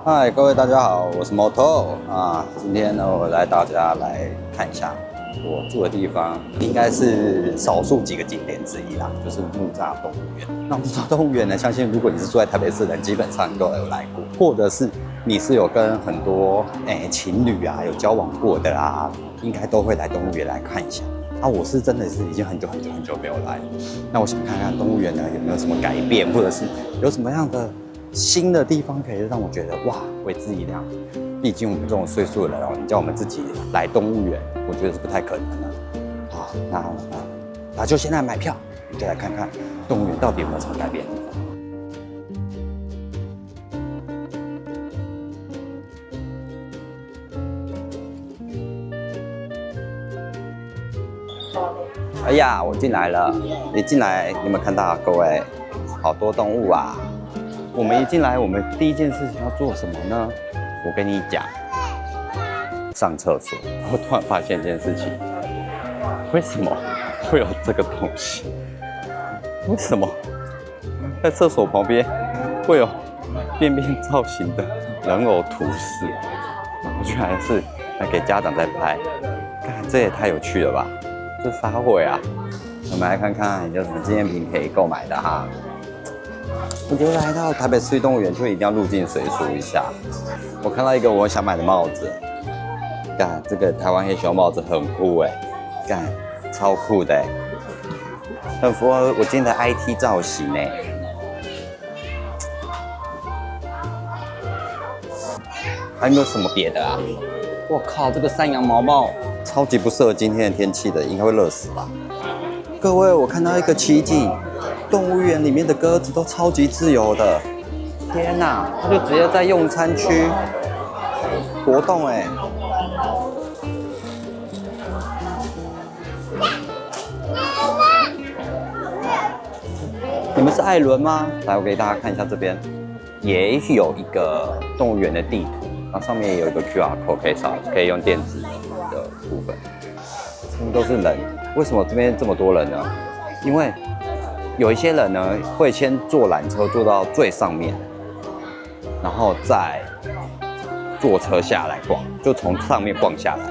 嗨，各位大家好，我是 Moto 啊。今天呢，我带大家来看一下我住的地方，应该是少数几个景点之一啦，就是木栅动物园。那木栅动物园呢，相信如果你是住在台北市的人，基本上都有来过，或者是你是有跟很多情侣啊有交往过的啊，应该都会来动物园来看一下。啊，我是真的是已经很久没有来了。那我想看看动物园呢有没有什么改变，或者是有什么样的新的地方可以让我觉得哇为之一亮。毕竟我们这种岁数的人哦，你叫我们自己来动物园，我觉得是不太可能的。好，那就现在买票，我们就来看看动物园到底有没有什么改变。哎呀，我进来了！一进来，你有没有看到各位？好多动物啊！我们一进来，我们第一件事情要做什么呢？我跟你讲，上厕所。我突然发现一件事情，为什么会有这个东西？为什么在厕所旁边会有便便造型的人偶图示？我居然是来给家长在拍，看这也太有趣了吧！这啥会啊？我们来看看有什么纪念品可以购买的哈。我觉得来到台北市立动物园就一定要入境随俗一下。我看到一个我想买的帽子，干这个台湾黑熊帽子很酷哎，干超酷的哎，很符合我今天的 IT 造型哎。还有没有什么别的啊？我靠，这个山羊毛帽超级不适合今天的天气的，应该会热死吧？各位，我看到一个奇景，动物园里面的鸽子都超级自由的。天哪，它就直接在用餐区活动哎。你们是艾伦吗？来，我给大家看一下这边，也有一个动物园的地图，那上面也有一个 QR code 可以扫，可以用电子的部分。这边都是人，为什么这边这么多人呢？因为有一些人呢会先坐缆车坐到最上面，然后再坐车下来逛，就从上面逛下来。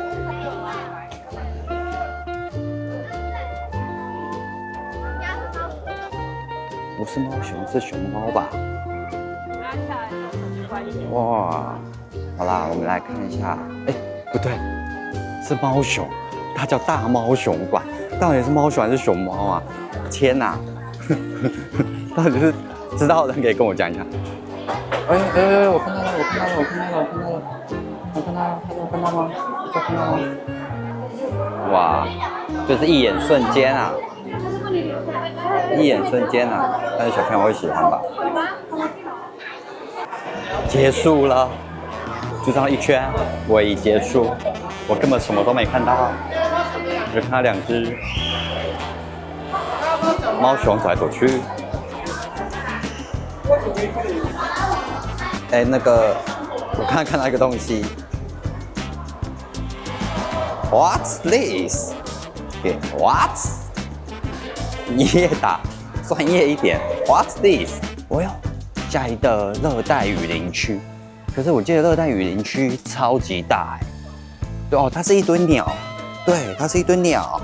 不是猫熊，是熊猫吧？哇，好啦，我们来看一下。哎，不对，是猫熊，它叫大猫熊馆。到底是猫熊还是熊猫啊？天哪！到底是知道的人可以跟我讲一下。哎，我看到了，看到吗？哇，就是一眼瞬间啊！但是小朋友会喜欢吧？结束了，就这样一圈，我已结束，我根本什么都没看到，我就看到两只猫熊走来走去。哎，那个，我刚才看到一个东西 ，What's this？ What？ 你也打专业一点 ，What's this？ 我要下一个热带雨林区，可是我记得热带雨林区超级大哎。对哦，它是一堆鸟，对，它是一堆鸟。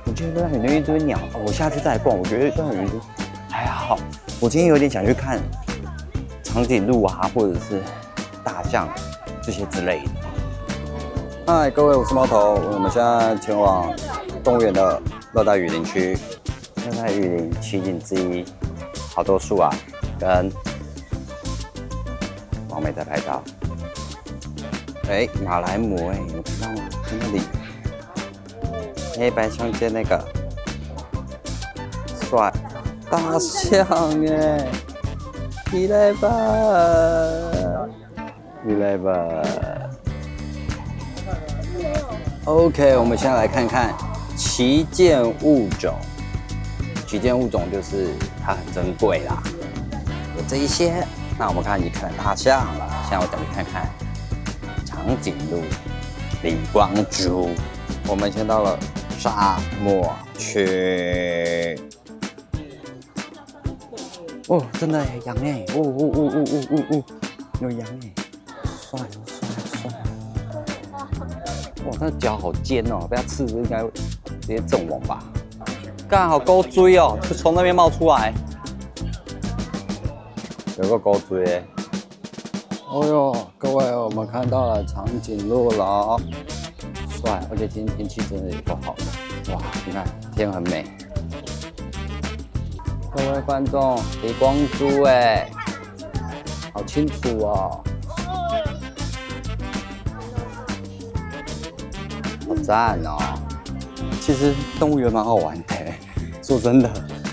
我记得热带雨林一堆鸟，哦，我下次再来逛。我觉得热带雨林还好，我今天有点想去看长颈鹿啊，或者是大象这些之类的。嗨，各位，我是猫头，我们现在前往动物园的热带雨林区。热带雨林奇景之一，好多树啊，跟王美在拍照。哎，马来貘哎，你看到吗？在那里，黑白相间那个，帅，大象哎。11 OK， 我们现在来看看旗舰物种。旗舰物种就是它很珍贵啦，有这一些。那我们刚才已经看了大象了，现在我等你看看长颈鹿、李光洙。我们先到了沙漠区。哦，真的羊哎，有羊哎。帅又帅又帅！哇，那脚好尖哦，被它刺应该直接阵亡吧？刚好钩锥哦，就从那边冒出来，有个钩锥耶。哦呦，各位，我们看到了长颈鹿了，帅！而且今天天气真的也够好的，哇，你看天很美。各位观众，离光珠哎，好清楚哦，好赞哦！其实动物园蛮好玩的，说真的，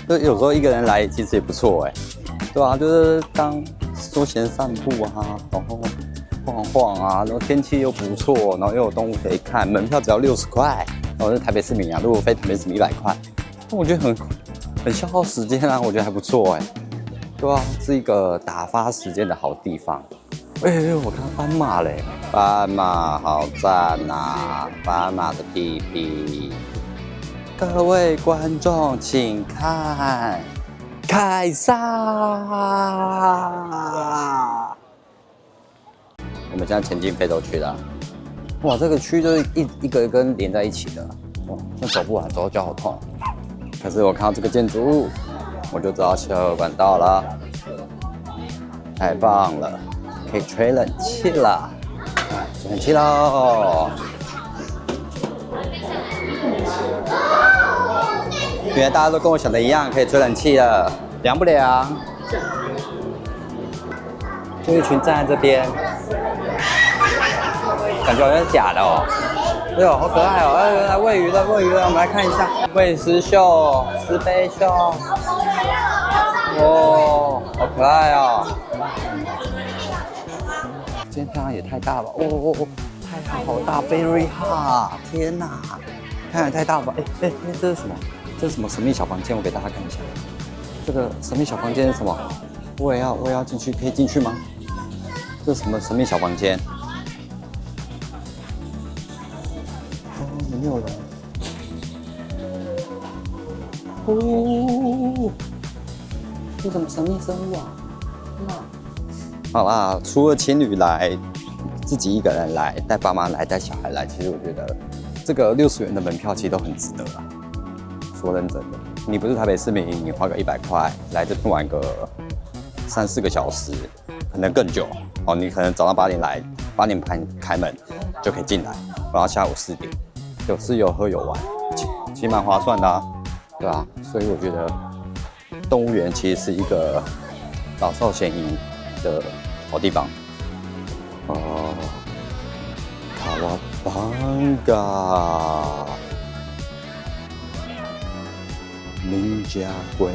就有时候一个人来其实也不错哎，对啊，就是当休闲散步啊，然后晃晃啊，然后天气又不错，然后又有动物可以看，门票只要60块，然后是台北市民啊，如果飞台北市民100块，那我觉得很消耗时间啊，我觉得还不错哎，对啊，是一个打发时间的好地方。哎，我看到斑马嘞，斑马好赞呐，斑马的屁屁。各位观众请看，凯撒！我们现在前进非洲区了。哇，这个区就是一个根连在一起的。哇，那走不完，走到脚好痛。可是我看到这个建筑物，我就知道汽车管道了。太棒了，可以吹冷气了。吹冷气喽！原来大家都跟我想的一样，可以吹冷气了，凉不凉？就一群站在这边，感觉好像是假的哦。哎呦，好可爱哦！哎，来喂鱼了，喂鱼了，我们来看一下喂食秀、石碑秀。哦，好可爱哦！今天太阳也太大了，哦，太阳好大 ，very hot！ 天哪，太阳也太大了吧？哎，这是什么？这是什么神秘小房间？我给大家看一下。这个神秘小房间是什么？我也要进去，可以进去吗？这是什么神秘小房间？哦，没有人。哦，这什么神秘生物啊？好啦，除了情侣来，自己一个人来，带爸妈来，带小孩来，其实我觉得这个60元的门票其实都很值得啦。说认真的，你不是台北市民，你花个100块来这边玩个3、4个小时，可能更久哦。你可能早上8点来，8点半开门就可以进来，然后下午4点有吃有喝有玩，其实蛮划算的啊，对吧？所以我觉得动物园其实是一个老少咸宜的好地方。卡瓦邦嘎。名家龟，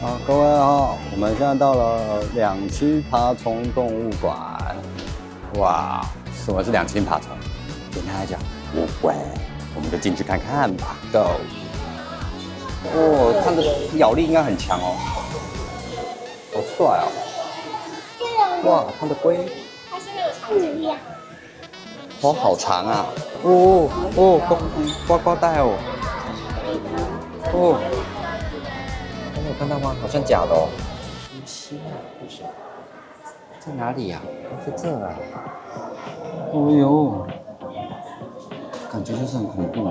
好，各位好，我们现在到了两栖爬虫动物馆。哇，什么是两栖爬虫？简单来讲，乌龟，我们就进去看看吧。Go！ 哦，它的咬力应该很强哦，好帅哦！哇，它的龟，它是那个长颈鹿啊。哦，好长啊！呱呱带哦。哦，你有看到吗？好像假的哦。无锡啊，在哪里呀？在这啊。哦呦，感觉就是很恐怖。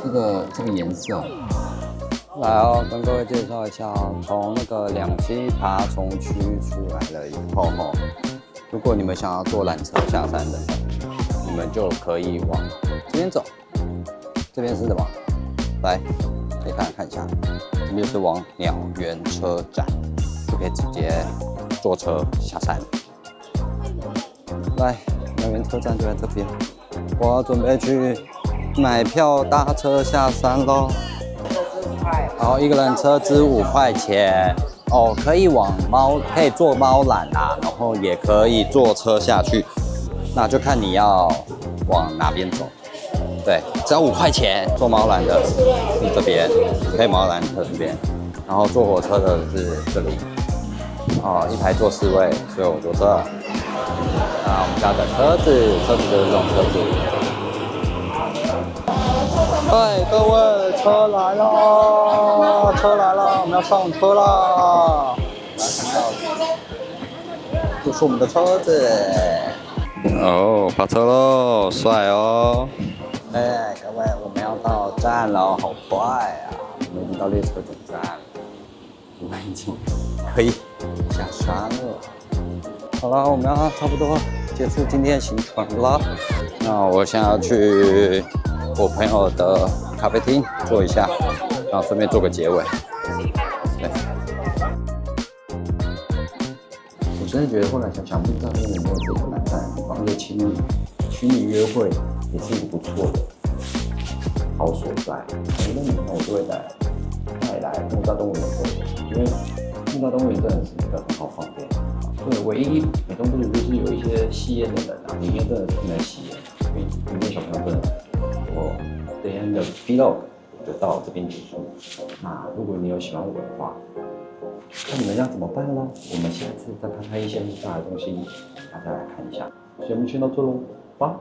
这个颜色，来哦，跟各位介绍一下哦。从那个两栖爬虫区出来了以后哦，如果你们想要坐缆车下山的，你们就可以往这边走。这边是什么？来，可以看一下，这边就是往鸟园车站，就可以直接坐车下山。来，鸟园车站就在这边，我要准备去买票搭车下山喽。然后一个人车资5块钱哦，可以可以坐猫缆啊，然后也可以坐车下去，那就看你要往哪边走。对，只要5块钱，坐猫缆的是这边，可以猫缆车这边，然后坐火车的是这里。哦，一排坐4位，所以我坐这。啊，我们家的车子就是这种车子。嗨，各位，车来了，车来了，我们要上车啦！大家看到，这就是我们的车子。哦，发车喽，帅哦！哎，各位，我们要到站了，好快啊！我们已经到列车总站了，我们已经可以下山了。好了，我们要差不多结束今天的行程了。那我现在要去我朋友的咖啡厅坐一下，然后顺便做个结尾。对。我真的觉得后来想想，不知道真的没有这个难在地方，因为情侣约会也是一个不错的好所在。那女朋友我就会带来木栅动物园做，因为木栅动物园真的是一个很好放电。对，唯一美中不足就是有一些吸烟的人啊，里面真的是不能吸烟，因为里面小朋友不能。我今天的 vlog 就到这边结束。那如果你有喜欢我的话，那你们要怎么办呢？我们下次再拍一些木栅的东西，大家来看一下。所以我们先到这喽，拜。